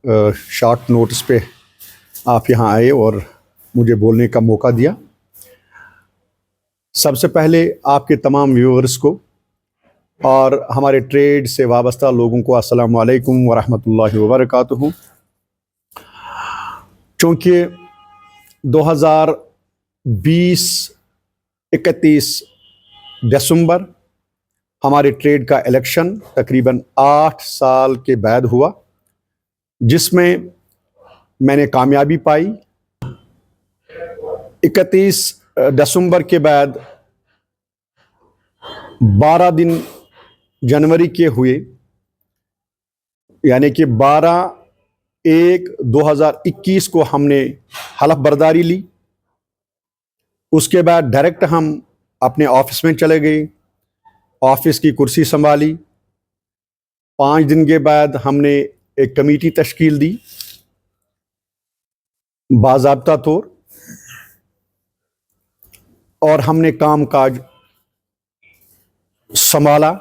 Short notice पे आप यहाँ आए और मुझे बोलने का मौका दिया। सबसे पहले आपके तमाम व्यूअर्स को और हमारे ट्रेड से वाबस्ता लोगों को अस्सलाम वालेकुम वरहमतुल्लाहि वबरकातुहू। चूँकि 2020-31 दिसंबर हमारे ट्रेड का इलेक्शन तकरीबन 8 साल के बाद हुआ, जिसमें मैंने कामयाबी पाई। 31 दिसंबर के बाद 12 दिन जनवरी के हुए, यानी कि 12/1/2021 को हमने हलफ बर्दारी ली। उसके बाद डायरेक्ट हम अपने ऑफिस में चले गए, ऑफिस की कुर्सी संभाली। 5 दिन के बाद हमने एक कमेटी तश्कील दी बाज़ाब्ता तौर, और हमने काम काज संभाला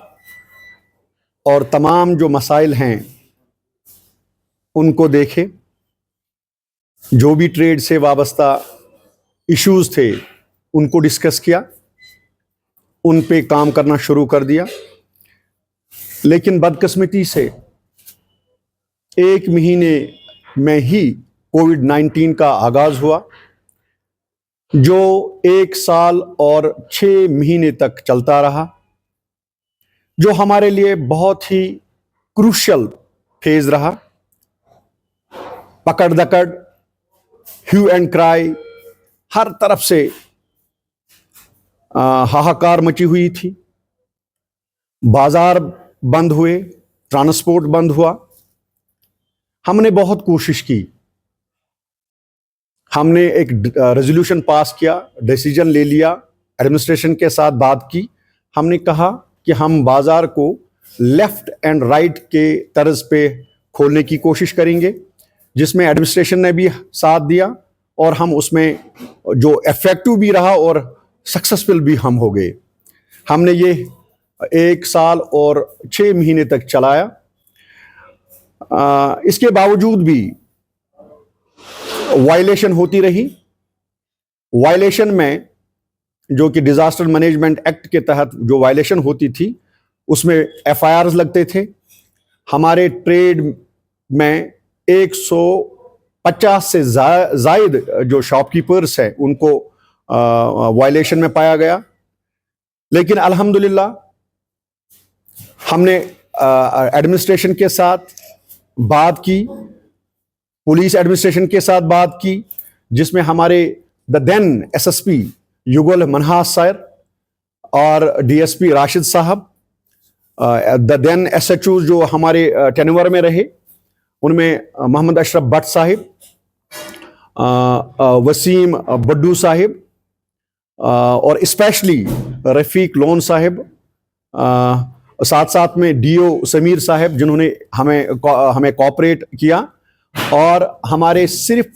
और तमाम जो मसाइल हैं उनको देखे। जो भी ट्रेड से वाबस्ता इश्यूज़ थे उनको डिस्कस किया, उन पे काम करना शुरू कर दिया। लेकिन बदकिस्मती से 1 महीने में ही कोविड-19 का आगाज़ हुआ, जो 1 साल और 6 महीने तक चलता रहा, जो हमारे लिए बहुत ही क्रूशियल फेज रहा। पकड़ दकड़, ह्यू एंड क्राई, हर तरफ से हाहाकार मची हुई थी। बाजार बंद हुए, ट्रांसपोर्ट बंद हुआ। हमने बहुत कोशिश की, हमने एक रेजोल्यूशन पास किया, डिसीजन ले लिया, एडमिनिस्ट्रेशन के साथ बात की। हमने कहा कि हम बाजार को लेफ्ट एंड राइट के तर्ज पे खोलने की कोशिश करेंगे, जिसमें एडमिनिस्ट्रेशन ने भी साथ दिया और हम उसमें जो इफेक्टिव भी रहा और सक्सेसफुल भी हम हो गए। हमने ये 1 साल और 6 महीने तक चलाया। इसके बावजूद भी वायलेशन होती रही। वायलेशन में जो कि डिजास्टर मैनेजमेंट एक्ट के तहत जो वायलेशन होती थी, उसमें FIRs लगते थे। हमारे ट्रेड में 150 से जायद जो शॉपकीपर्स हैं उनको वायलेशन में पाया गया। लेकिन अल्हम्दुलिल्लाह हमने एडमिनिस्ट्रेशन के साथ बात की, पुलिस एडमिनिस्ट्रेशन के साथ बात की, जिसमें हमारे द देन SSP युगल मनहास सर और DSP राशिद साहब, द देन SHO जो हमारे टेनवर में रहे, उनमें मोहम्मद अशरफ भट्ट साहिब, वसीम बड्डू साहिब और स्पेशली रफ़ीक लोन साहिब, साथ साथ में DO समीर साहिब, जिन्होंने हमें कोऑपरेट किया। और हमारे सिर्फ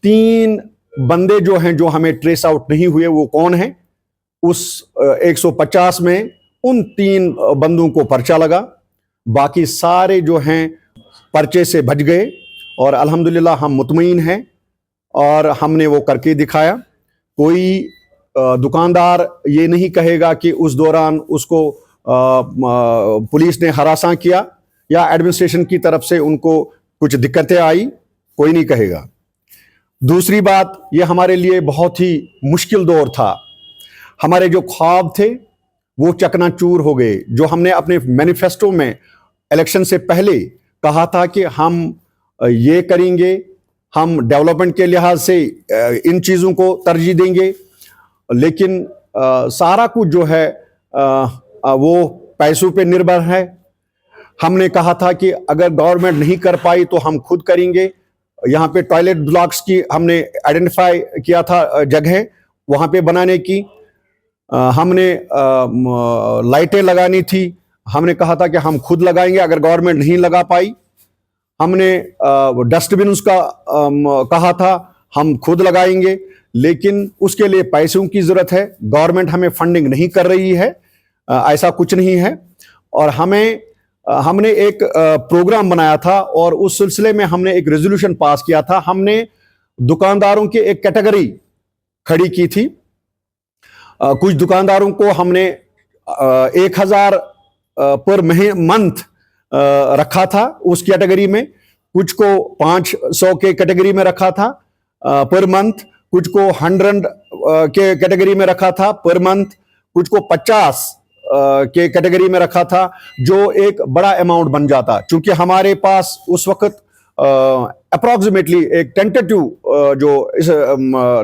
3 बंदे जो हैं जो हमें ट्रेस आउट नहीं हुए, वो कौन हैं? उस 150 में उन 3 बंदों को पर्चा लगा, बाकी सारे जो हैं पर्चे से बच गए। और अल्हम्दुलिल्लाह हम मुतमईन हैं और हमने वो करके दिखाया। कोई दुकानदार ये नहीं कहेगा कि उस दौरान उसको पुलिस ने हरासा किया या एडमिनिस्ट्रेशन की तरफ से उनको कुछ दिक्कतें आई, कोई नहीं कहेगा। दूसरी बात, ये हमारे लिए बहुत ही मुश्किल दौर था। हमारे जो ख्वाब थे वो चकनाचूर हो गए। जो हमने अपने मैनिफेस्टो में इलेक्शन से पहले कहा था कि हम ये करेंगे, हम डेवलपमेंट के लिहाज से इन चीज़ों को तरजीह देंगे, लेकिन सारा कुछ जो है वो पैसों पे निर्भर है। हमने कहा था कि अगर गवर्नमेंट नहीं कर पाई तो हम खुद करेंगे। यहाँ पे टॉयलेट ब्लॉक्स की हमने आइडेंटिफाई किया था जगह, वहाँ पे बनाने की। हमने लाइटें लगानी थी, हमने कहा था कि हम खुद लगाएंगे अगर गवर्नमेंट नहीं लगा पाई। हमने डस्टबिन उसका कहा था हम खुद लगाएंगे, लेकिन उसके लिए पैसों की जरूरत है। गवर्नमेंट हमें फंडिंग नहीं कर रही है, ऐसा कुछ नहीं है। और हमें हमने एक प्रोग्राम बनाया था और उस सिलसिले में हमने एक रेजोल्यूशन पास किया था। हमने दुकानदारों की एक कैटेगरी खड़ी की थी। कुछ दुकानदारों को हमने 1000 पर मंथ रखा था उस कैटेगरी में, कुछ को 500 के कैटेगरी में रखा था पर मंथ, कुछ को 100 के कैटेगरी में रखा था पर मंथ, कुछ को 50 के कैटेगरी में रखा था, जो एक बड़ा अमाउंट बन जाता। क्योंकि हमारे पास उस वक्त अप्रोक्सीमेटली एक टेंटेटिव जो इस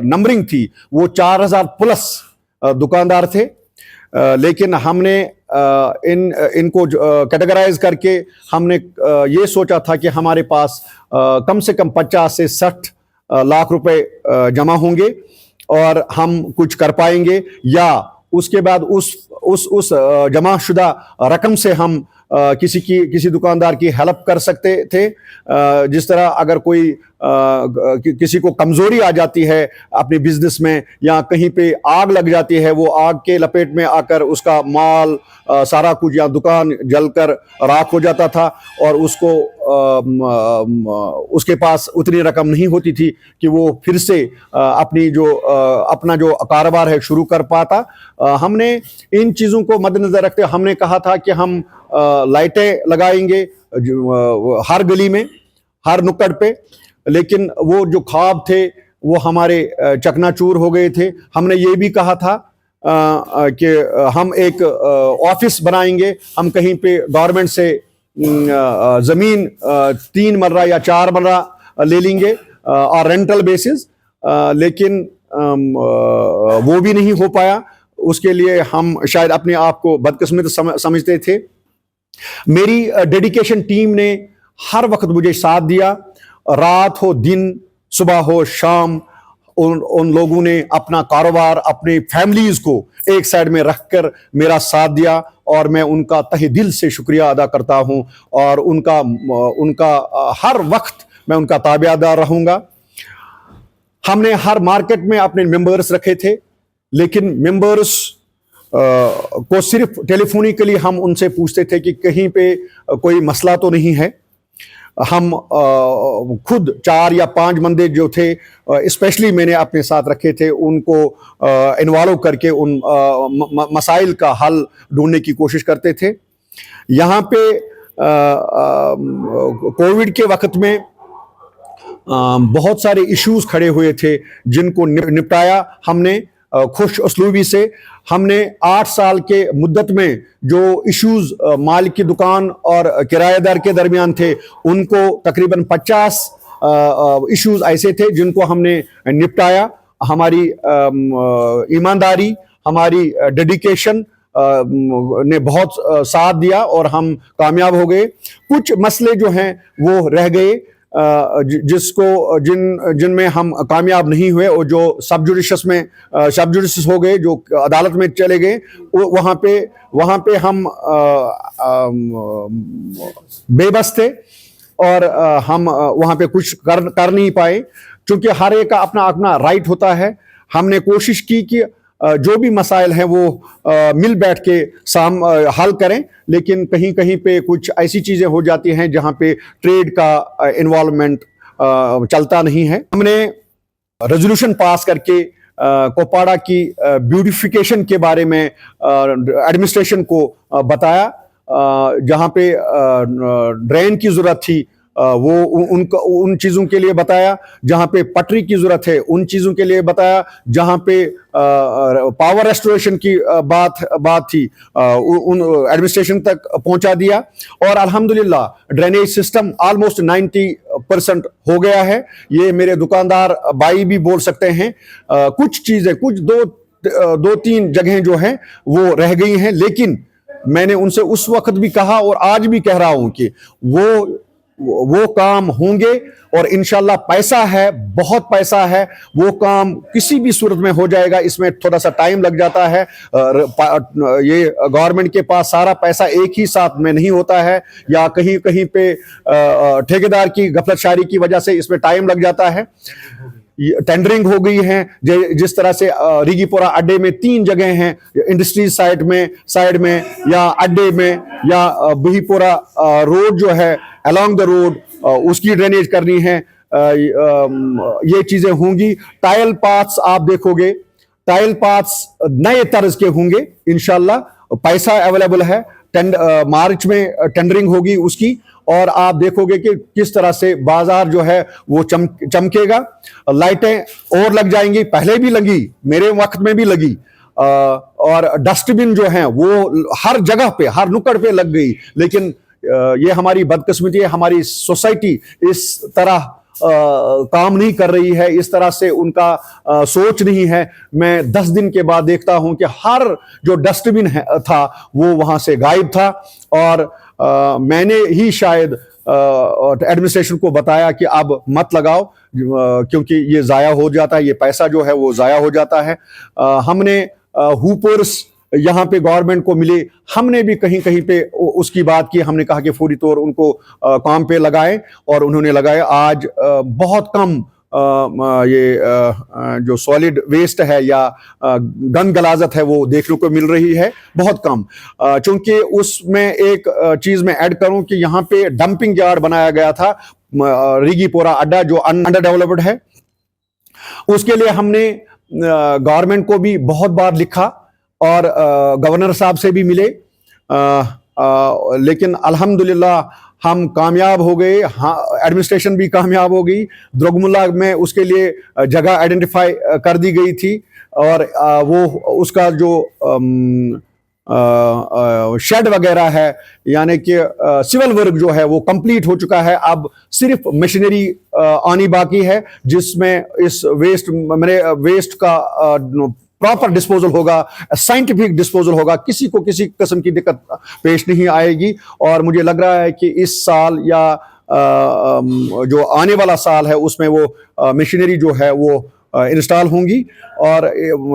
नंबरिंग थी वो 4000 प्लस दुकानदार थे। लेकिन हमने इनको कैटेगराइज करके हमने ये सोचा था कि हमारे पास कम से कम 50 से 60 लाख रुपए जमा होंगे और हम कुछ कर पाएंगे, या उसके बाद उस जमाशुदा रकम से हम किसी दुकानदार की हेल्प कर सकते थे। जिस तरह अगर कोई किसी को कमजोरी आ जाती है अपने बिजनेस में, या कहीं पे आग लग जाती है, वो आग के लपेट में आकर उसका माल सारा कुछ या दुकान जलकर राख हो जाता था और उसको उसके पास उतनी रकम नहीं होती थी कि वो फिर से अपना जो कारोबार है शुरू कर पाता। हमने इन चीज़ों को मद्देनजर रखते हमने कहा था कि हम लाइटें लगाएंगे हर गली में, हर नुक्कड़ पे। लेकिन वो जो ख्वाब थे वो हमारे चकनाचूर हो गए थे। हमने ये भी कहा था कि हम एक ऑफिस बनाएंगे, हम कहीं पे गवर्नमेंट से ज़मीन 3 मरला या 4 मरला ले लेंगे और रेंटल बेसिस। लेकिन वो भी नहीं हो पाया। उसके लिए हम शायद अपने आप को बदकिस्मत समझते थे। मेरी डेडिकेशन टीम ने हर वक्त मुझे साथ दिया, रात हो दिन, सुबह हो शाम। उन लोगों ने अपना कारोबार, अपने फैमिलीज को एक साइड में रखकर मेरा साथ दिया और मैं उनका तहे दिल से शुक्रिया अदा करता हूं और उनका हर वक्त मैं उनका ताबेदार रहूंगा। हमने हर मार्केट में अपने मेंबर्स रखे थे, लेकिन मेंबर्स को सिर्फ टेलीफोनिकली हम उनसे पूछते थे कि कहीं पे कोई मसला तो नहीं है। हम खुद 4 या 5 बंदे जो थे स्पेशली मैंने अपने साथ रखे थे, उनको इन्वॉल्व करके उन मसाइल का हल ढूंढने की कोशिश करते थे। यहाँ पे कोविड के वक्त में बहुत सारे इश्यूज खड़े हुए थे जिनको निपटाया हमने खुश उसलूबी से। हमने 8 साल के मुद्दत में जो इश्यूज मालिक की दुकान और किराएदार के दरमियान थे, उनको तकरीबन 50 इश्यूज ऐसे थे जिनको हमने निपटाया। हमारी ईमानदारी, हमारी डेडिकेशन ने बहुत साथ दिया और हम कामयाब हो गए। कुछ मसले जो हैं वो रह गए जिनमें हम कामयाब नहीं हुए, और जो सब जुडिशस हो गए, जो अदालत में चले गए, वहाँ पे हम बेबस थे और हम वहाँ पे कुछ कर नहीं पाए, क्योंकि हर एक का अपना अपना राइट होता है। हमने कोशिश की कि जो भी मसाइल हैं वो मिल बैठ के हल करें, लेकिन कहीं कहीं पे कुछ ऐसी चीज़ें हो जाती हैं जहाँ पे ट्रेड का इन्वॉल्वमेंट चलता नहीं है। हमने रेजोल्यूशन पास करके कोपाड़ा की ब्यूटिफिकेशन के बारे में एडमिनिस्ट्रेशन को बताया। जहाँ पे ड्रेन की ज़रूरत थी वो उन चीज़ों के लिए बताया, जहाँ पे पटरी की ज़रूरत है उन चीज़ों के लिए बताया, जहाँ पे पावर रेस्टोरेशन की बात थी उन एडमिनिस्ट्रेशन तक पहुँचा दिया। और अल्हम्दुलिल्लाह ड्रेनेज सिस्टम ऑलमोस्ट 90% हो गया है। ये मेरे दुकानदार भाई भी बोल सकते हैं। कुछ चीज़ें, कुछ 2-3 जगहें जो हैं वो रह गई हैं, लेकिन मैंने उनसे उस वक्त भी कहा और आज भी कह रहा हूं कि वो काम होंगे और इंशाल्लाह पैसा है, बहुत पैसा है, वो काम किसी भी सूरत में हो जाएगा। इसमें थोड़ा सा टाइम लग जाता है। ये गवर्नमेंट के पास सारा पैसा एक ही साथ में नहीं होता है, या कहीं कहीं पे ठेकेदार की गफलतशारी की वजह से इसमें टाइम लग जाता है। टेंडरिंग हो गई है। जिस तरह से रिगीपोरा अड्डे में 3 जगह हैं, इंडस्ट्री साइड में या अड्डे में, या बहीपोरा रोड जो है अलोंग द रोड, उसकी ड्रेनेज करनी है। ये चीजें होंगी। टाइल पाथ्स आप देखोगे, टाइल पाथ्स नए तर्ज के होंगे इंशाल्लाह। पैसा अवेलेबल है, मार्च में टेंडरिंग होगी उसकी, और आप देखोगे कि किस तरह से बाजार जो है वो चमकेगा। लाइटें और लग जाएंगी, पहले भी लगी, मेरे वक्त में भी लगी, और डस्टबिन जो है वो हर जगह पे, हर नुक्कड़ पे लग गई। लेकिन ये हमारी बदकिस्मती है, हमारी सोसाइटी इस तरह काम नहीं कर रही है, इस तरह से उनका सोच नहीं है। मैं 10 दिन के बाद देखता हूं कि हर जो डस्टबिन था वो वहां से गायब था, और मैंने ही शायद एडमिनिस्ट्रेशन को बताया कि अब मत लगाओ, क्योंकि ये जाया हो जाता है, ये पैसा जो है वो जाया हो जाता है। हमने हुपर्स यहाँ पे गवर्नमेंट को मिले, हमने भी कहीं कहीं पे उसकी बात की। हमने कहा कि फौरी तौर उनको काम पे लगाएं, और उन्होंने लगाए। आज बहुत कम ये जो सॉलिड वेस्ट है या गंद गलाजत है वो देखने को मिल रही है, बहुत कम। चूंकि उसमें एक चीज मैं ऐड करूं कि यहाँ पे डंपिंग यार्ड बनाया गया था, रिगीपोरा अड्डा जो अंडर डेवलप्ड है, उसके लिए हमने गवर्नमेंट को भी बहुत बार लिखा और गवर्नर साहब से भी मिले, लेकिन अल्हम्दुलिल्लाह हम कामयाब हो गए। हाँ, एडमिनिस्ट्रेशन भी कामयाब हो गई। द्रोगमुल्ला में उसके लिए जगह आइडेंटिफाई कर दी गई थी, और वो उसका जो शेड वगैरह है, यानी कि सिविल वर्क जो है वो कंप्लीट हो चुका है। अब सिर्फ मशीनरी आनी बाकी है, जिसमें इस वेस्ट का प्रॉपर डिस्पोजल होगा, साइंटिफिक डिस्पोजल होगा, किसी को किसी किस्म की दिक्कत पेश नहीं आएगी। और मुझे लग रहा है कि इस साल या जो आने वाला साल है उसमें वो मशीनरी जो है वो इंस्टॉल होंगी, और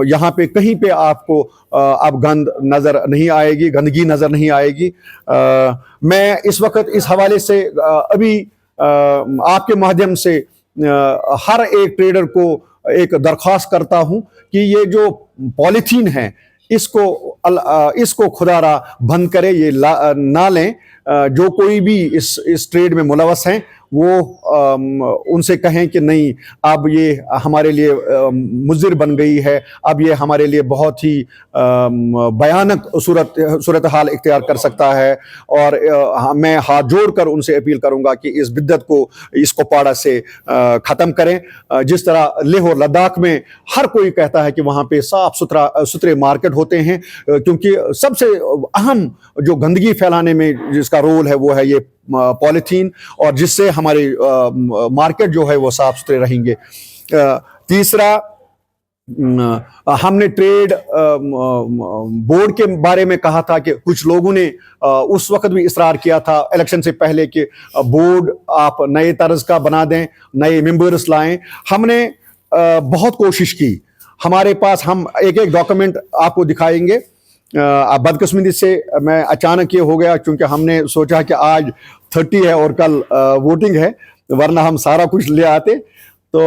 यहाँ पे कहीं पे आपको अब गंदगी नजर नहीं आएगी। मैं इस वक्त इस हवाले से अभी आपके माध्यम से हर एक ट्रेडर को एक दरख्वास्त करता हूं कि ये जो पॉलीथीन है इसको खुदारा बंद करें, ये ना लें। जो कोई भी इस ट्रेड में मुलवस हैं वो उनसे कहें कि नहीं, अब ये हमारे लिए मुज़िर बन गई है, अब ये हमारे लिए बहुत ही भयानक सूरत हाल इख्तियार कर सकता है। और मैं हाथ जोड़कर उनसे अपील करूंगा कि इस बिद्दत को, इस कुपवाड़ा से ख़त्म करें। जिस तरह लेह और लद्दाख में हर कोई कहता है कि वहाँ पे साफ सुथरे मार्केट होते हैं, क्योंकि सबसे अहम जो गंदगी फैलाने में जिसका रोल है वो है ये पॉलीथीन, और जिससे हमारे मार्केट जो है वो साफ सुथरे रहेंगे। तीसरा, हमने ट्रेड बोर्ड के बारे में कहा था कि कुछ लोगों ने उस वक्त भी इसरार किया था इलेक्शन से पहले कि बोर्ड आप नए तर्ज का बना दें, नए मेंबर्स लाएं। हमने बहुत कोशिश की, हमारे पास हम एक डॉक्यूमेंट आपको दिखाएंगे। बदकिस्मती से मैं अचानक ये हो गया, क्योंकि हमने सोचा कि आज 30 है और कल वोटिंग है, वरना हम सारा कुछ ले आते। तो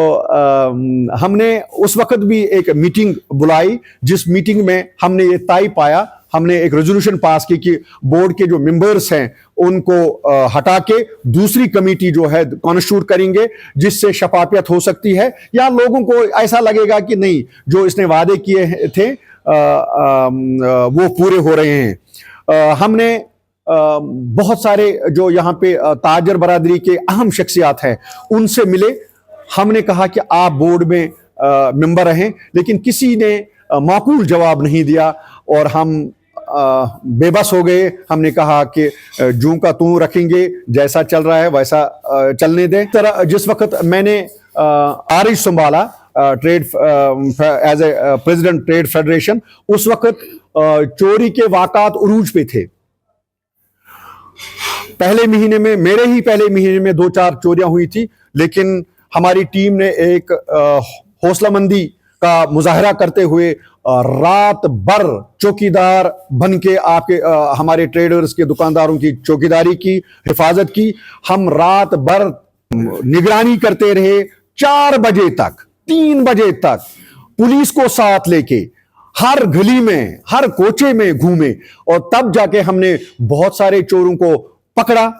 हमने उस वक्त भी एक मीटिंग बुलाई, जिस मीटिंग में हमने ये तय पाया, हमने एक रेजोल्यूशन पास की कि बोर्ड के जो मेंबर्स हैं उनको हटा के दूसरी कमेटी जो है कॉन्स्टिट्यूट करेंगे, जिससे शफाफियत हो सकती है, या लोगों को ऐसा लगेगा कि नहीं, जो इसने वादे किए थे वो पूरे हो रहे हैं। हमने बहुत सारे जो यहाँ पे ताजर बरादरी के अहम शख्सियात हैं उनसे मिले। हमने कहा कि आप बोर्ड में मेंबर रहें, लेकिन किसी ने माकूल जवाब नहीं दिया, और हम बेबस हो गए। हमने कहा कि जूं का तूं रखेंगे, जैसा चल रहा है वैसा चलने दें। तरह जिस वक्त मैंने आरिज संभाला trade as a president trade federation, उस वक्त चोरी के वाक़ात उरूज पे थे। पहले महीने में, मेरे ही पहले महीने में 2-4 चोरियां हुई थी, लेकिन हमारी टीम ने एक हौसलामंदी का मुजाहरा करते हुए रात भर चौकीदार बन के आपके हमारे ट्रेडर्स के दुकानदारों की चौकीदारी की, हिफाजत की। हम रात भर निगरानी करते रहे 4 बजे तक। 3 बजे तक पुलिस को साथ लेके हर गली में, हर कोचे में घूमे और तब जाके हमने बहुत सारे चोरों को पकड़ा,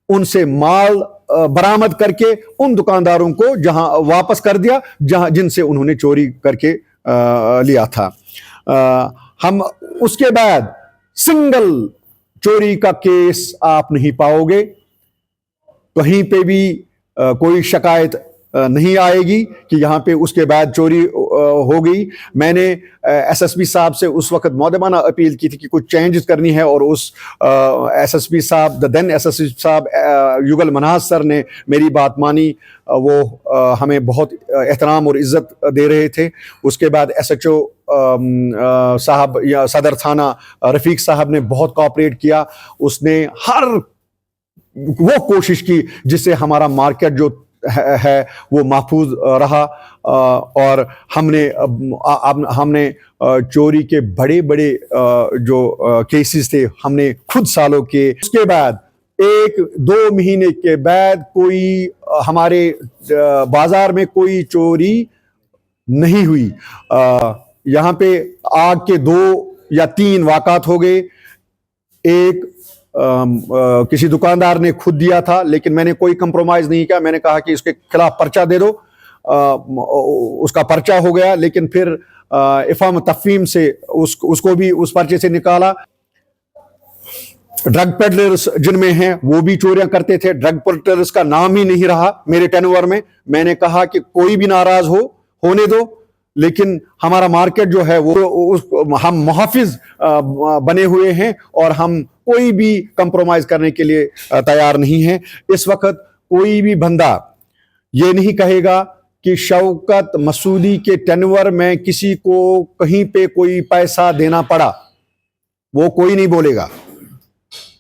उनसे माल बरामद करके उन दुकानदारों को जहां वापस कर दिया जहां जिनसे उन्होंने चोरी करके लिया था। हम उसके बाद सिंगल चोरी का केस आप नहीं पाओगे, कहीं पे भी कोई शिकायत नहीं आएगी कि यहाँ पे उसके बाद चोरी हो गई। मैंने एसएसपी साहब से उस वक्त मौदमाना अपील की थी कि कुछ चेंजेस करनी है और उस एसएसपी साहब, द देन एसएसपी साहब युगल मनाज सर ने मेरी बात मानी। वो हमें बहुत एहतराम और इज्जत दे रहे थे। उसके बाद एसएचओ साहब या सदर थाना रफीक साहब ने बहुत कोऑपरेट किया। उसने हर वो कोशिश की जिससे हमारा मार्केट जो है वो महफूज रहा और हमने चोरी के बड़े बड़े जो केसेस थे हमने खुद सॉल्व किए। उसके बाद 1-2 महीने के बाद कोई हमारे बाजार में कोई चोरी नहीं हुई। यहाँ पे आग के 2 या 3 वाक़ात हो गए। एक किसी दुकानदार ने खुद दिया था, लेकिन मैंने कोई कंप्रोमाइज नहीं किया। मैंने कहा कि इसके खिलाफ पर्चा दे दो। उसका पर्चा हो गया, लेकिन फिर इफ़ाम तफ़हीम से उसको भी उस पर्चे से निकाला। ड्रग पेडलर्स जिनमें हैं वो भी चोरियां करते थे। ड्रग पेडलर्स का नाम ही नहीं रहा मेरे टेन्योर में। मैंने कहा कि कोई भी नाराज होने दो, लेकिन हमारा मार्केट जो है वो हम मुहाफिज बने हुए हैं और हम कोई भी कंप्रोमाइज करने के लिए तैयार नहीं है। इस वक्त कोई भी बंदा ये नहीं कहेगा कि शौकत मसूदी के टेन्योर में किसी को कहीं पे कोई पैसा देना पड़ा, वो कोई नहीं बोलेगा।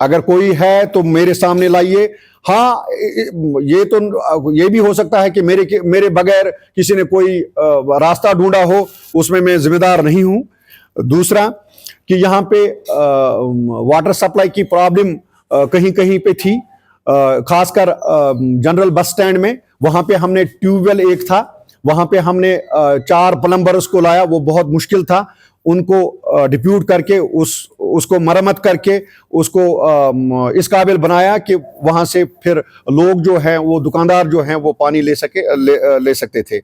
अगर कोई है तो मेरे सामने लाइए। हाँ, ये भी हो सकता है कि मेरे बगैर किसी ने कोई रास्ता ढूंढा हो, उसमें मैं जिम्मेदार नहीं हूं। दूसरा कि यहाँ पे वाटर सप्लाई की प्रॉब्लम कहीं कहीं पे थी, खासकर जनरल बस स्टैंड में। वहां पे हमने ट्यूबवेल एक था, वहां पे हमने 4 प्लम्बर्स को लाया। वो बहुत मुश्किल था, उनको डिप्यूट करके उसको मरम्मत करके उसको इस काबिल बनाया कि वहां से फिर लोग जो हैं, वो दुकानदार जो हैं, वो पानी ले सकते थे।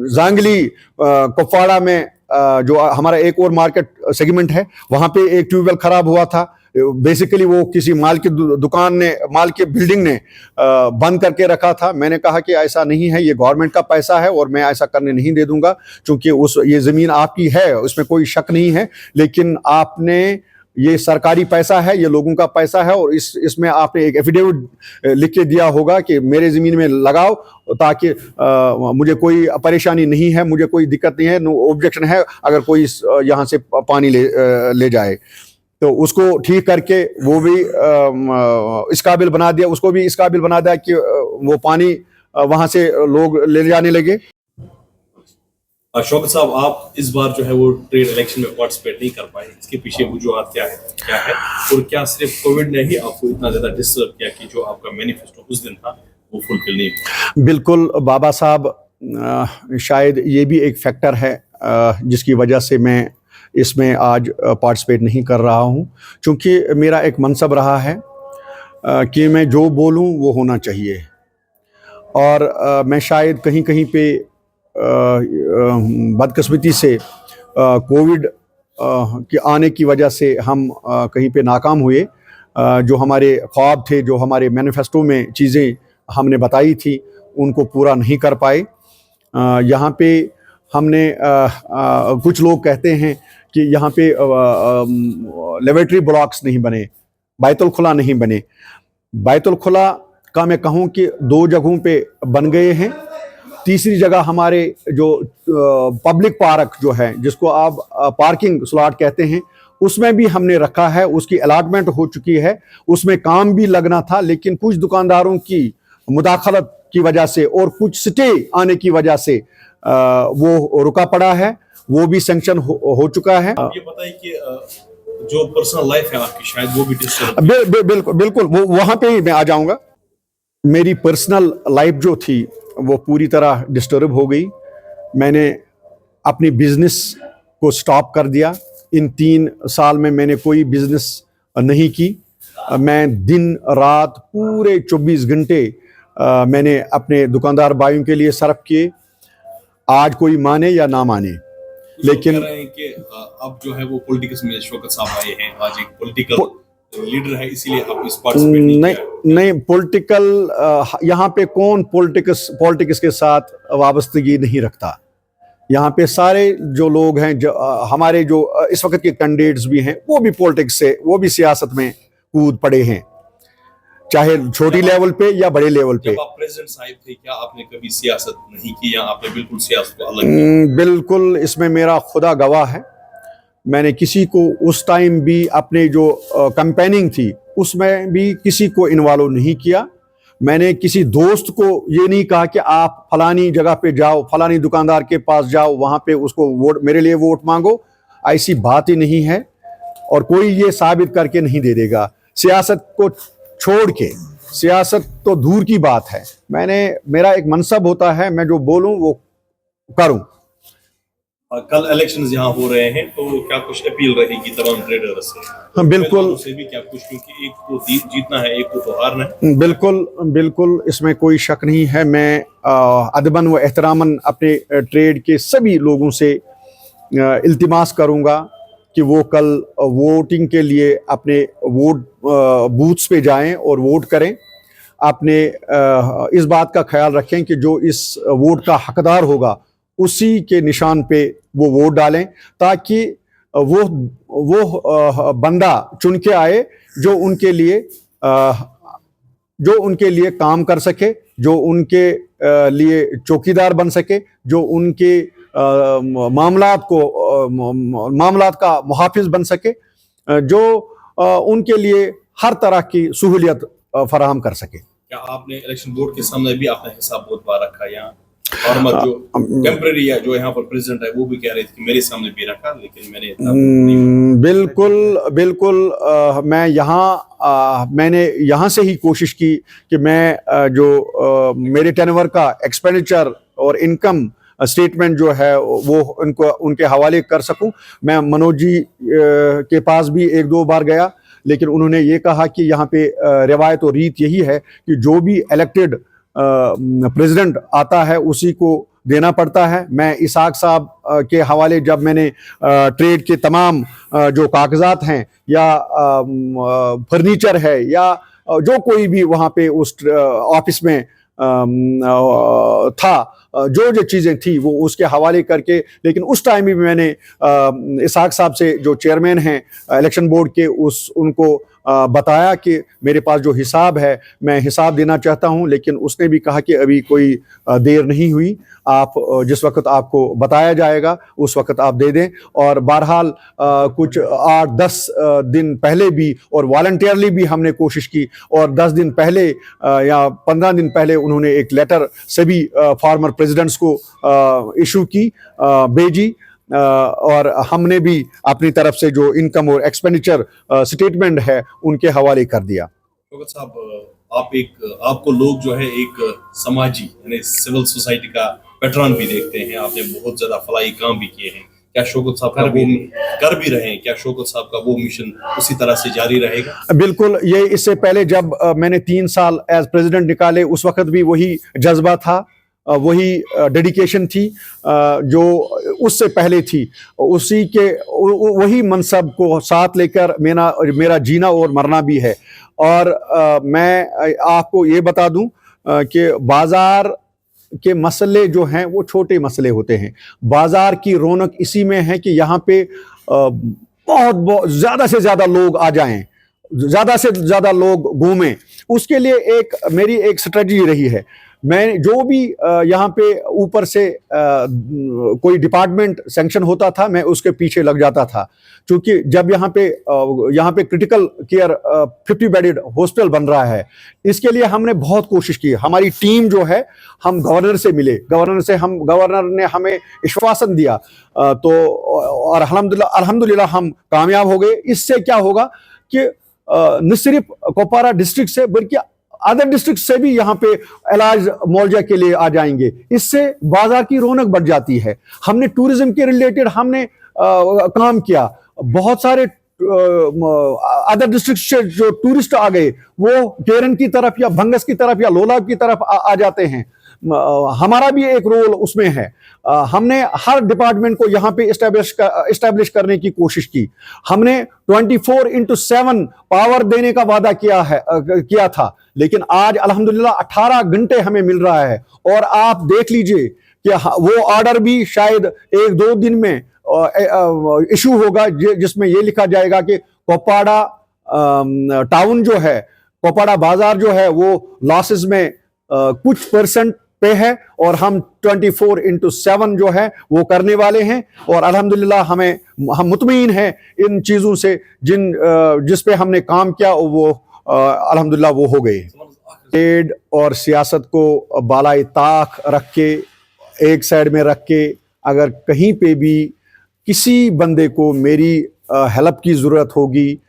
जांगली कुपवाड़ा में जो हमारा एक और मार्केट सेगमेंट है, वहां पे एक ट्यूबवेल खराब हुआ था। बेसिकली वो किसी माल की दुकान ने, माल की बिल्डिंग ने बंद करके रखा था। मैंने कहा कि ऐसा नहीं है, ये गवर्नमेंट का पैसा है और मैं ऐसा करने नहीं दे दूंगा, क्योंकि ये जमीन आपकी है, उसमें कोई शक नहीं है, लेकिन आपने, ये सरकारी पैसा है, ये लोगों का पैसा है और इसमें आपने एक एफिडेविट लिख के दिया होगा कि मेरे ज़मीन में लगाओ, ताकि मुझे कोई परेशानी नहीं है, मुझे कोई दिक्कत नहीं है, नो ऑब्जेक्शन है अगर कोई यहाँ से पानी ले जाए। तो उसको ठीक करके वो भी इस काबिल बना दिया, उसको भी इस काबिल बना दिया कि वो पानी वहाँ से लोग ले जाने लगे। शौकत साहब, आप इस बार जो है वो ट्रेड इलेक्शन में पार्टिसिपेट नहीं कर पाए, इसके पीछे वजूहत क्या है और क्या सिर्फ कोविड ने ही आपको इतना ज्यादा डिस्टर्ब किया कि जो आपका मैनिफेस्टो उस दिन था वो फुलफिल नहीं हुआ? बिल्कुल बाबा साहब, शायद ये भी एक फैक्टर है जिसकी वजह से मैं इसमें आज पार्टिसिपेट नहीं कर रहा हूँ, क्योंकि मेरा एक मनसब रहा है कि मैं जो बोलूँ वो होना चाहिए। और मैं शायद कहीं कहीं पे बदकिस्मती से कोविड के आने की वजह से हम कहीं पे नाकाम हुए। जो हमारे ख्वाब थे, जो हमारे मैनिफेस्टो में चीज़ें हमने बताई थी, उनको पूरा नहीं कर पाए। यहाँ पे हमने कुछ लोग कहते हैं कि यहाँ पे लेबोरेटरी ब्लॉक्स नहीं बने, बैतुल खुला नहीं बने। बैतुल खुला का मैं कहूँ कि 2 जगहों पे बन गए हैं। तीसरी जगह हमारे जो पब्लिक पार्क जो है, जिसको आप पार्किंग स्लॉट कहते हैं, उसमें भी हमने रखा है, उसकी अलॉटमेंट हो चुकी है, उसमें काम भी लगना था, लेकिन कुछ दुकानदारों की मुदाखलत की वजह से और कुछ स्टे आने की वजह से वो रुका पड़ा है। वो भी सैंक्शन हो चुका है। ये बताइए कि जो पर्सनल लाइफ है आपकी, शायद वो भी डिस्टर्ब। बिल्कुल वो वहां पे ही मैं आ जाऊंगा। मेरी पर्सनल लाइफ जो थी वो पूरी तरह डिस्टर्ब हो गई। मैंने अपनी बिजनेस को स्टॉप कर दिया। इन 3 साल में मैंने कोई बिजनेस नहीं की। मैं दिन रात पूरे 24 घंटे मैंने अपने दुकानदार भाइयों के लिए सर्व किए, आज कोई माने या ना माने। लेकिन लेकिन कह रहे हैं कि अब जो है वो पॉलिटिक्स में शौकत साहब आए हैं, आज एक पॉलिटिकल लीडर है, इसीलिए आप इस पार्टिसिपेट नहीं नहीं किया। नहीं, पॉलिटिकल यहाँ पे कौन पॉलिटिक्स के साथ वाबस्तगी नहीं रखता। यहाँ पे सारे जो लोग हैं, जो हमारे जो इस वक्त के कैंडिडेट्स भी हैं, वो भी पॉलिटिक्स से, वो भी सियासत में कूद पड़े हैं, चाहे छोटी लेवल पे या बड़े लेवल पे। जब आप प्रेसिडेंट साहिब थे, क्या आपने कभी सियासत नहीं की या आपने बिल्कुल सियासत को अलग किया? बिल्कुल, इसमें मेरा खुदा गवाह है। मैंने किसी को उस टाइम भी अपने जो कैंपेनिंग थी उसमें भी किसी को इन्वॉल्व नहीं किया। मैंने किसी दोस्त को ये नहीं कहा कि आप फलानी जगह पे जाओ, फलानी दुकानदार के पास जाओ, वहां पे उसको वोट, मेरे लिए वोट मांगो। ऐसी बात ही नहीं है और कोई ये साबित करके नहीं दे देगा। सियासत को छोड़ के, सियासत तो दूर की बात है, मेरा एक मनसब होता है, मैं जो बोलूं वो करूं। कल इलेक्शंस यहाँ हो रहे हैं, तो क्या कुछ अपील रहेगी तमाम ट्रेडर्स से? हाँ, बिल्कुल। से भी क्या कुछ, क्योंकि एक को जीतना है, एक को तो हारना है। बिल्कुल बिल्कुल, इसमें कोई शक नहीं है। मैं अदबन व एहतरामन अपने ट्रेड के सभी लोगों से इल्तिमास करूंगा कि वो कल वोटिंग के लिए अपने वोट बूथ्स पे जाएं और वोट करें। अपने इस बात का ख्याल रखें कि जो इस वोट का हकदार होगा उसी के निशान पे वो वोट डालें, ताकि वो बंदा चुन के आए जो उनके लिए काम कर सके, जो उनके लिए चौकीदार बन सके, जो उनके मामलात का मुहाफिज बन सके, जो उनके लिए हर तरह की सहूलियत फराहम कर सके। क्या आपने इलेक्शन बोर्ड के सामने भी अपना हिसाब बहुत बार रखा यहाँ? और मत जो टेम्पररी या जो यहाँ पर प्रेसिडेंट है वो भी कह रहे थे कि मेरे सामने भी रखा, लेकिन मैंने बिल्कुल मैंने यहाँ से ही कोशिश की कि मैं जो मेरे टेनवर का एक्सपेंडिचर और इनकम स्टेटमेंट जो है वो उनके हवाले कर सकूं। मैं मनोज जी के पास भी 1-2 बार गया, लेकिन उन्होंने ये कहा कि यहाँ पे रिवायत और रीत यही है कि जो भी इलेक्टेड प्रेसिडेंट आता है उसी को देना पड़ता है। मैं इसाक साहब के हवाले जब मैंने ट्रेड के तमाम जो कागजात हैं या फर्नीचर है या जो कोई भी वहाँ पे उस ऑफिस में था, जो चीज़ें थी वो उसके हवाले करके, लेकिन उस टाइम भी मैंने इसाक साहब से जो चेयरमैन हैं इलेक्शन बोर्ड के उनको बताया कि मेरे पास जो हिसाब है मैं हिसाब देना चाहता हूं, लेकिन उसने भी कहा कि अभी कोई देर नहीं हुई, आप जिस वक्त आपको बताया जाएगा उस वक्त आप दे दें। और बहरहाल कुछ 8-10 दिन पहले भी और वॉलंटियरली भी हमने कोशिश की, और 10 दिन पहले या 15 दिन पहले उन्होंने एक लेटर सभी फॉर्मर प्रेसिडेंट्स को इशू की, भेजी, और हमने भी अपनी तरफ से जो इनकम और एक्सपेंडिचर स्टेटमेंट है उनके हवाले कर दिया। शौकत साहब, आपको लोग जो है एक समाजी यानी सिविल सोसाइटी का पैटर्न भी देखते हैं, आपने बहुत ज्यादा फलाई काम भी किए हैं। क्या शौकत साहब कर भी रहे हैं? क्या शौकत साहब का वो मिशन उसी तरह से जारी रहेगा? बिल्कुल, ये इससे पहले जब मैंने 3 साल एज प्रेसिडेंट निकाले उस वक्त भी वही जज्बा था, वही डेडिकेशन थी जो उससे पहले थी। वही मनसब को साथ लेकर मेरा जीना और मरना भी है। और मैं आपको ये बता दूं कि बाजार के मसले जो हैं वो छोटे मसले होते हैं। बाजार की रौनक इसी में है कि यहाँ पे बहुत ज़्यादा से ज़्यादा लोग आ जाएं, ज़्यादा से ज़्यादा लोग घूमें। उसके लिए मेरी एक स्ट्रेटजी रही है। मैं जो भी यहाँ पे ऊपर से कोई डिपार्टमेंट सैंक्शन होता था मैं उसके पीछे लग जाता था, क्योंकि जब यहाँ पे क्रिटिकल केयर 50 बेडेड हॉस्पिटल बन रहा है, इसके लिए हमने बहुत कोशिश की। हमारी टीम जो है, हम गवर्नर से मिले, गवर्नर ने हमें आश्वासन दिया, तो और अल्हम्दुलिल्लाह हम कामयाब हो गए। इससे क्या होगा कि न सिर्फ कुपवारा डिस्ट्रिक्ट से बल्कि अदर डिस्ट्रिक्ट से भी यहाँ पे इलाज मुआवजा के लिए आ जाएंगे। इससे बाजार की रौनक बढ़ जाती है। हमने टूरिज्म के रिलेटेड हमने काम किया। बहुत सारे अदर डिस्ट्रिक्ट से जो टूरिस्ट आ गए वो केरन की तरफ या भंगस की तरफ या लोलाब की तरफ आ जाते हैं। हमारा भी एक रोल उसमें है। हमने हर डिपार्टमेंट को यहाँ पे इस्टेब्लिश करने की कोशिश की। हमने 24/7 पावर देने का वादा किया था, लेकिन आज अल्हम्दुलिल्लाह 18 घंटे हमें मिल रहा है। और आप देख लीजिए कि वो ऑर्डर भी शायद 1-2 दिन में इशू होगा, जिसमें ये लिखा जाएगा कि कोपाड़ा टाउन जो है, कोपाड़ा बाजार जो है वो लॉसेस में कुछ परसेंट पे है, और हम 24/7 जो है वो करने वाले हैं। और अल्हम्दुलिल्लाह हम मुतमईन हैं इन चीज़ों से जिस पे हमने काम किया वो अल्हम्दुलिल्लाह वो हो गए। ट्रेड और सियासत को बालाए ताक रख के, एक साइड में रख के, अगर कहीं पे भी किसी बंदे को मेरी हेल्प की ज़रूरत होगी,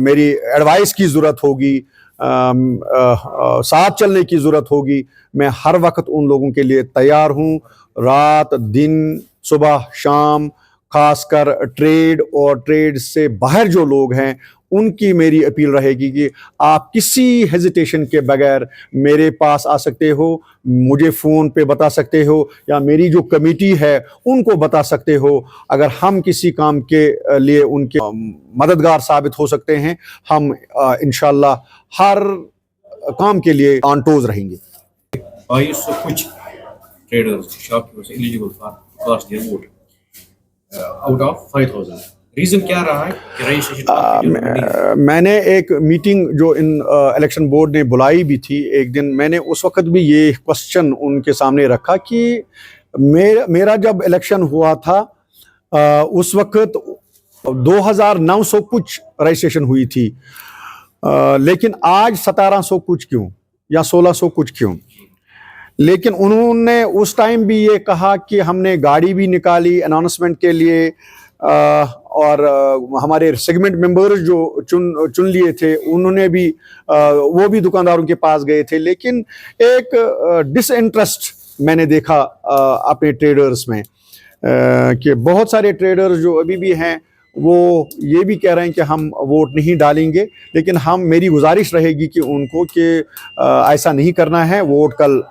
मेरी एडवाइस की ज़रूरत होगी, साथ चलने की ज़रूरत होगी, मैं हर वक्त उन लोगों के लिए तैयार हूँ। रात दिन, सुबह शाम, खासकर ट्रेड और ट्रेड से बाहर जो लोग हैं उनकी मेरी अपील रहेगी कि आप किसी हेजिटेशन के बगैर मेरे पास आ सकते हो, मुझे फ़ोन पे बता सकते हो, या मेरी जो कमेटी है उनको बता सकते हो। अगर हम किसी काम के लिए उनके मददगार साबित हो सकते हैं, हम इंशाल्लाह हर काम के लिए ऑन टोज रहेंगे। 2200 कुछ traders shopkeepers eligible for cast their vote out of 5000। Reason क्या रहा है कि रजिस्ट्रेशन? मैंने एक मीटिंग जो इन इलेक्शन बोर्ड ने बुलाई भी थी एक दिन, मैंने उस वक्त भी ये क्वेश्चन उनके सामने रखा कि मेरा जब इलेक्शन हुआ था उस वक्त 2900 कुछ रजिस्ट्रेशन हुई थी, लेकिन आज 1700 कुछ क्यों या 1600 कुछ क्यों? लेकिन उन्होंने उस टाइम भी ये कहा कि हमने गाड़ी भी निकाली अनाउंसमेंट के लिए, और हमारे सेगमेंट मेंबर्स जो चुन लिए थे उन्होंने भी वो भी दुकानदारों के पास गए थे। लेकिन एक डिसइंटरेस्ट मैंने देखा अपने ट्रेडर्स में, कि बहुत सारे ट्रेडर्स जो अभी भी हैं वो ये भी कह रहे हैं कि हम वोट नहीं डालेंगे, लेकिन मेरी गुजारिश रहेगी कि उनको कि ऐसा नहीं करना है, वोट कल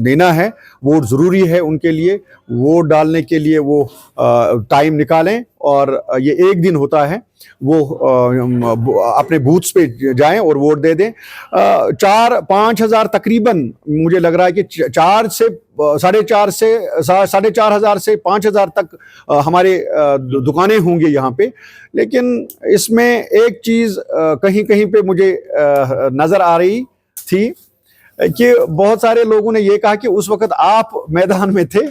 देना है, वोट ज़रूरी है उनके लिए। वोट डालने के लिए वो टाइम निकालें, और ये एक दिन होता है, वो अपने बूथ्स पे जाएं और वोट दे दें। 4-5 हज़ार तकरीबन मुझे लग रहा है कि 4 से 4,500 से 5,000 तक हमारे दुकानें होंगी यहाँ पे। लेकिन इसमें एक चीज़ कहीं कहीं पे मुझे नज़र आ रही थी कि बहुत सारे लोगों ने ये कहा कि उस वक्त आप मैदान में थे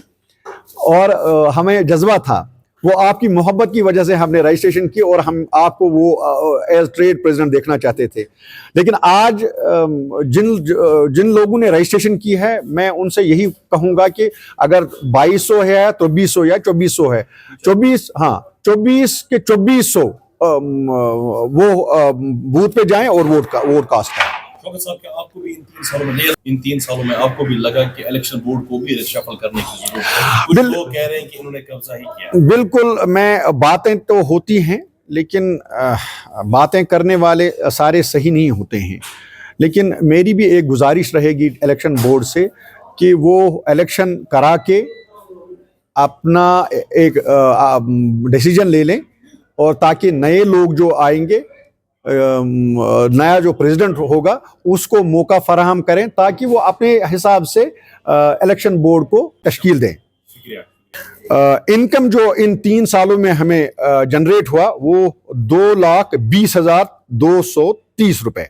और हमें जज्बा था, वो आपकी मोहब्बत की वजह से हमने रजिस्ट्रेशन की और हम आपको वो एज ट्रेड प्रेसिडेंट देखना चाहते थे। लेकिन आज जिन लोगों ने रजिस्ट्रेशन की है, मैं उनसे यही कहूँगा कि अगर 2200 है तो 200 या 2400 है, 24 के 2400 वो बूथ पे जाएं और वोट कास्ट करें। शौकत साहब, क्या आपको भी इन 3 सालों में आपको भी लगा कि इलेक्शन बोर्ड को भी रिशफल करने की जरूरत है? कुछ लोग कह रहे हैं कि इन्होंने कब्जा ही किया। बिल्कुल, बातें तो होती हैं, लेकिन बातें करने वाले सारे सही नहीं होते हैं। लेकिन मेरी भी एक गुजारिश रहेगी इलेक्शन बोर्ड से कि वो इलेक्शन करा के अपना एक डिसीजन ले लें, और ताकि नए लोग जो आएंगे, नया जो प्रेसिडेंट होगा उसको मौका फराहम करें, ताकि वो अपने हिसाब से इलेक्शन बोर्ड को तश्कील दें। इनकम जो इन 3 सालों में हमें जनरेट हुआ वो 2,20,230 रुपए,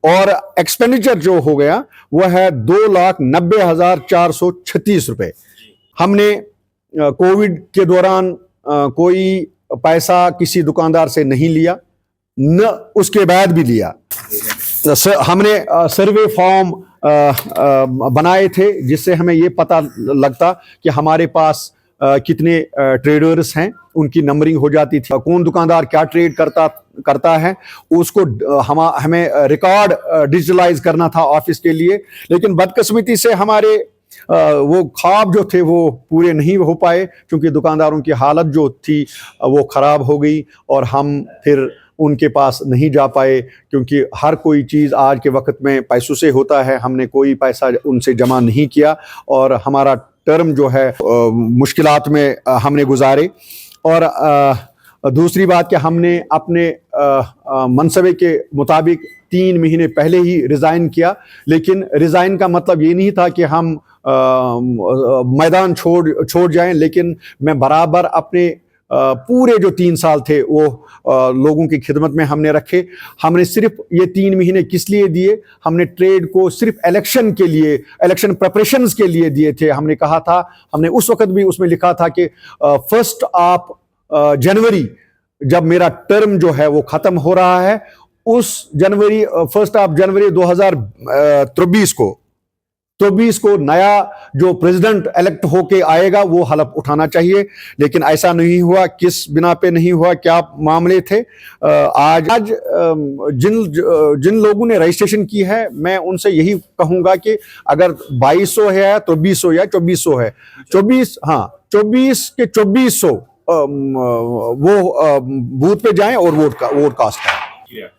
और एक्सपेंडिचर जो हो गया वह है 2,90,436 रुपए। हमने कोविड के दौरान कोई पैसा किसी दुकानदार से नहीं लिया, न उसके बाद भी लिया। हमने सर्वे फॉर्म बनाए थे जिससे हमें ये पता लगता कि हमारे पास कितने ट्रेडर्स हैं उनकी नंबरिंग हो जाती थी, कौन दुकानदार क्या ट्रेड करता है उसको हमें रिकॉर्ड डिजिटलाइज करना था ऑफिस के लिए। लेकिन बदकिस्मती से हमारे वो ख्वाब जो थे वो पूरे नहीं हो पाए, क्योंकि दुकानदारों की हालत जो थी वो ख़राब हो गई और हम फिर उनके पास नहीं जा पाए, क्योंकि हर कोई चीज़ आज के वक्त में पैसों से होता है। हमने कोई पैसा उनसे जमा नहीं किया और हमारा टर्म जो है मुश्किलात में हमने गुजारे। और दूसरी बात कि हमने अपने मनसबे के मुताबिक 3 महीने पहले ही रिज़ाइन किया, लेकिन रिज़ाइन का मतलब ये नहीं था कि हम मैदान छोड़ जाएं, लेकिन मैं बराबर अपने पूरे जो 3 साल थे वो लोगों की खिदमत में हमने रखे। हमने सिर्फ ये 3 महीने किस लिए दिए, हमने ट्रेड को सिर्फ इलेक्शन के लिए, इलेक्शन प्रिपरेशंस के लिए दिए थे। हमने कहा था, हमने उस वक्त भी उसमें लिखा था कि 1 जनवरी जब मेरा टर्म जो है वो ख़त्म हो रहा है, उस 1 जनवरी 2023 को नया जो प्रेसिडेंट इलेक्ट होके आएगा वो हलफ उठाना चाहिए। लेकिन ऐसा नहीं हुआ। किस बिना पे नहीं हुआ, क्या मामले थे? आज जिन लोगों ने रजिस्ट्रेशन की है, मैं उनसे यही कहूंगा कि अगर 2200 है तो 2000 या 2400 है, 24 के 2400 वो बूथ पे जाएं और वोट कास्ट करें।